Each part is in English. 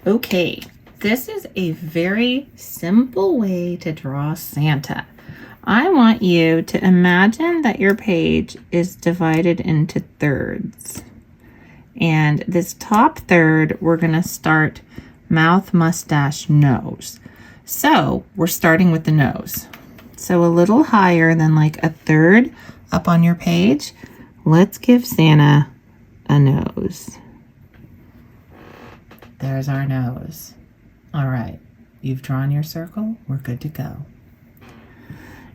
Okay, this is a very simple way to draw Santa. I want you to imagine that your page is divided into thirds. And this top third, we're going to start mouth, mustache, nose. So we're starting with the nose. So a little higher than like a third up on your page. Let's give Santa a nose. There's our nose. All right, you've drawn your circle. We're good to go.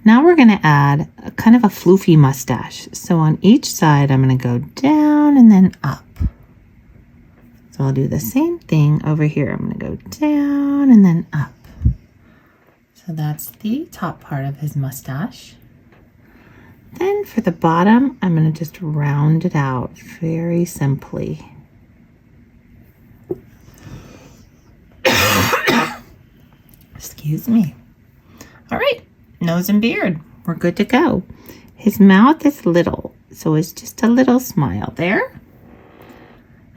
Now we're going to add a kind of a floofy mustache. So on each side, I'm going to go down and then up. So I'll do the same thing over here. I'm going to go down and then up. So that's the top part of his mustache. Then for the bottom, I'm going to just round it out very simply. Excuse me. All right, nose and beard. We're good to go. His mouth is little, so it's just a little smile there.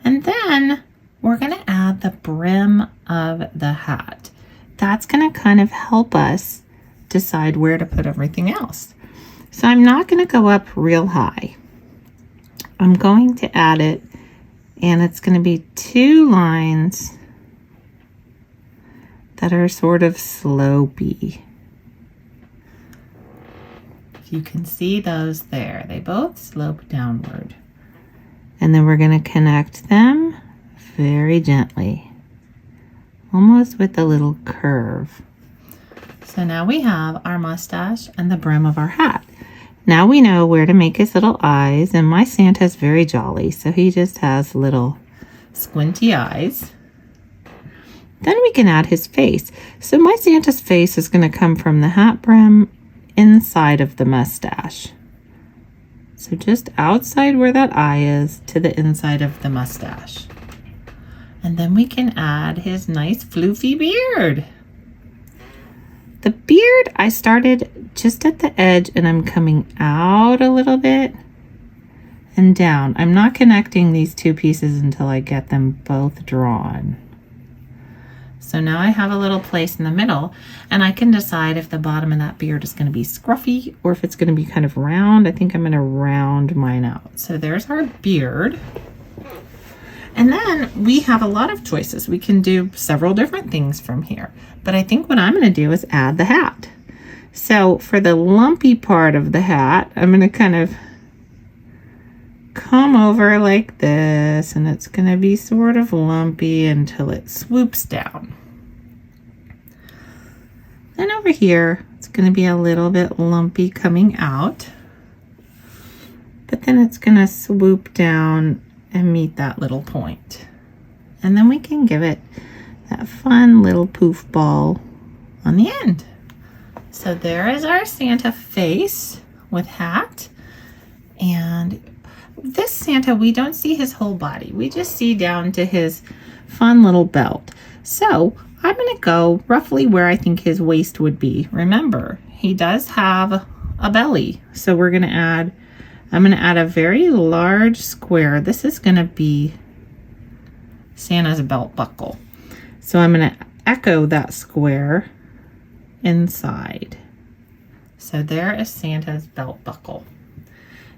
And then we're going to add the brim of the hat. That's going to kind of help us decide where to put everything else. So I'm not going to go up real high. I'm going to add it, and it's going to be 2 lines that are sort of slopey. If you can see those there, they both slope downward. And then we're going to connect them very gently, almost with a little curve. So now we have our mustache and the brim of our hat. Now we know where to make his little eyes, and my Santa's very jolly, so he just has little squinty eyes. Then we can add his face. So my Santa's face is going to come from the hat brim inside of the mustache. So just outside where that eye is to the inside of the mustache. And then we can add his nice floofy beard. The beard, I started just at the edge and I'm coming out a little bit and down. I'm not connecting these 2 pieces until I get them both drawn. So now I have a little place in the middle, and I can decide if the bottom of that beard is going to be scruffy or if it's going to be kind of round. I think I'm going to round mine out. So there's our beard. And then we have a lot of choices. We can do several different things from here. But I think what I'm going to do is add the hat. So for the lumpy part of the hat, I'm going to kind of come over like this, and it's going to be sort of lumpy until it swoops down. Then over here, it's going to be a little bit lumpy coming out, but then it's going to swoop down and meet that little point. And then we can give it that fun little poof ball on the end. So there is our Santa face with hat. And this Santa, we don't see his whole body. We just see down to his fun little belt. So I'm going to go roughly where I think his waist would be. Remember, he does have a belly. So we're going to add, I'm going to add a very large square. This is going to be Santa's belt buckle. So I'm going to echo that square inside. So there is Santa's belt buckle.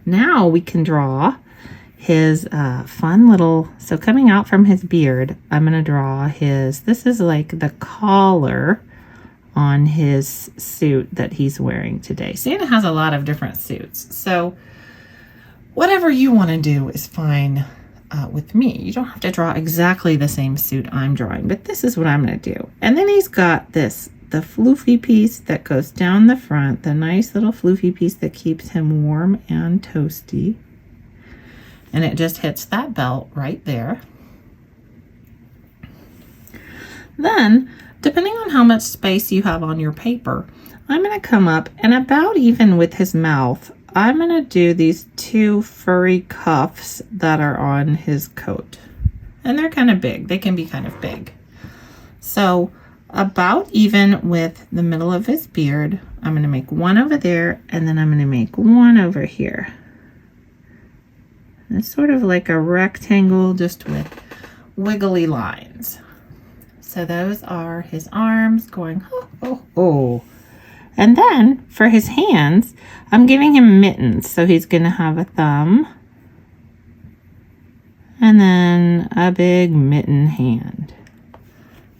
Now we can draw his fun little, so coming out from his beard, I'm going to draw his, this is like the collar on his suit that he's wearing today. Santa has a lot of different suits, so whatever you want to do is fine with me. You don't have to draw exactly the same suit I'm drawing, but this is what I'm going to do. And then he's got this, the floofy piece that goes down the front, the nice little floofy piece that keeps him warm and toasty. And it just hits that belt right there. Then, depending on how much space you have on your paper, I'm going to come up and about even with his mouth, I'm going to do these 2 furry cuffs that are on his coat. And they're kind of big. They can be kind of big. So about even with the middle of his beard, I'm going to make 1 over there, and then I'm going to make 1 over here. And it's sort of like a rectangle just with wiggly lines. So those are his arms going, oh, oh, oh. And then for his hands, I'm giving him mittens. So he's going to have a thumb and then a big mitten hand.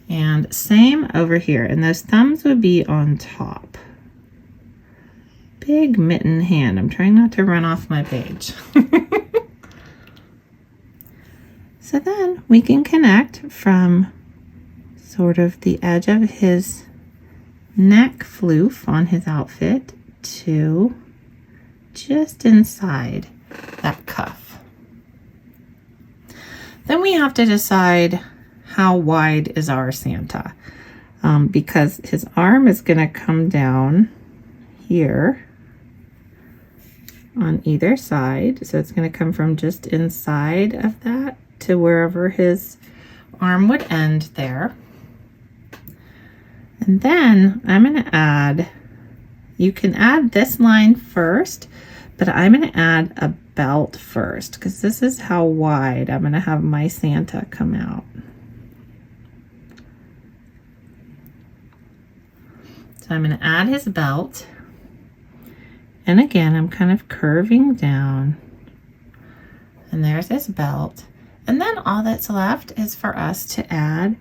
And same over here. And those thumbs would be on top. Big mitten hand. I'm trying not to run off my page. So then we can connect from sort of the edge of his neck floof on his outfit to just inside that cuff. Then we have to decide how wide is our Santa, because his arm is going to come down here on either side. So it's going to come from just inside of that to wherever his arm would end there. And then I'm going to add, you can add this line first, but I'm going to add a belt first because this is how wide I'm going to have my Santa come out. So I'm going to add his belt. And again, I'm kind of curving down. And there's his belt. And then all that's left is for us to add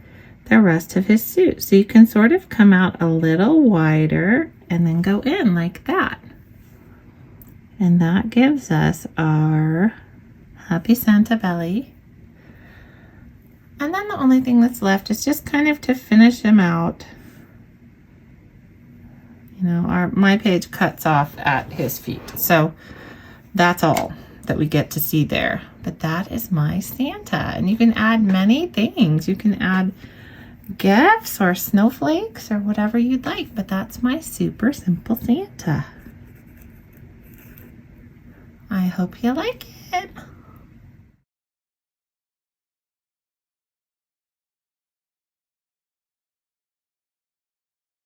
the rest of his suit. So you can sort of come out a little wider and then go in like that. And that gives us our Happy Santa belly. And then the only thing that's left is just kind of to finish him out. You know, my page cuts off at his feet. So that's all that we get to see there. But that is my Santa. And you can add many things. You can add gifts or snowflakes or whatever you'd like. But that's my super simple Santa. I hope you like it.